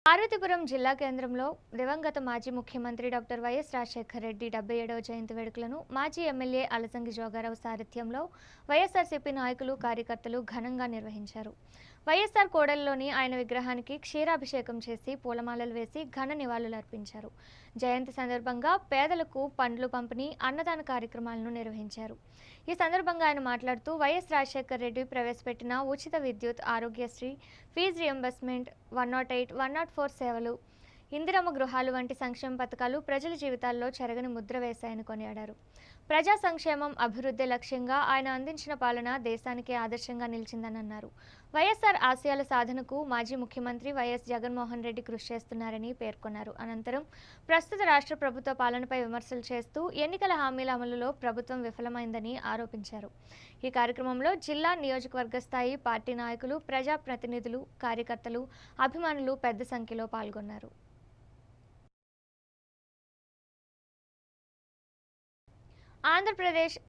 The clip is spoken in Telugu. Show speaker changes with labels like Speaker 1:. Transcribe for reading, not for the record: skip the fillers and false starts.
Speaker 1: పార్వతీపురం జిల్లా కేంద్రంలో దివంగత మాజీ ముఖ్యమంత్రి డాక్టర్ వైఎస్ రాజశేఖర రెడ్డి 77వ జయంతి వేడుకలను మాజీ ఎమ్మెల్యే అలసంగి జోగారావు సారథ్యంలో వైఎస్ఆర్సీపీ నాయకులు కార్యకర్తలు ఘనంగా నిర్వహించారు. వైఎస్ఆర్ కోడలిలోని ఆయన విగ్రహానికి క్షీరాభిషేకం చేసి పూలమాలలు వేసి ఘన నివాళులర్పించారు. జయంతి సందర్భంగా పేదలకు పండ్లు పంపిణీ, అన్నదాన కార్యక్రమాలను నిర్వహించారు. ఈ సందర్భంగా ఆయన మాట్లాడుతూ వైఎస్ రాజశేఖర రెడ్డి ప్రవేశపెట్టిన ఉచిత విద్యుత్, ఆరోగ్యశ్రీ, ఫీజు రియంబర్స్మెంట్, 108, 104 సేవలు, ఇందిరమ్మ గృహాలు వంటి సంక్షేమ పథకాలు ప్రజల జీవితాల్లో చెరగని ముద్ర వేశాయని కొనియాడారు. ప్రజా సంక్షేమం, అభివృద్ధి లక్ష్యంగా ఆయన అందించిన పాలన దేశానికే ఆదర్శంగా నిలిచిందని అన్నారు. వైఎస్ఆర్ ఆశయాల సాధనకు మాజీ ముఖ్యమంత్రి వైఎస్ జగన్మోహన్ రెడ్డి కృషి చేస్తున్నారని పేర్కొన్నారు. అనంతరం ప్రస్తుత రాష్ట్ర ప్రభుత్వ పాలనపై విమర్శలు చేస్తూ ఎన్నికల హామీల అమలులో ప్రభుత్వం విఫలమైందని ఆరోపించారు. ఈ కార్యక్రమంలో జిల్లా, నియోజకవర్గ స్థాయి పార్టీ నాయకులు, ప్రజాప్రతినిధులు, కార్యకర్తలు, అభిమానులు పెద్ద సంఖ్యలో పాల్గొన్నారు. ఆంధ్రప్రదేశ్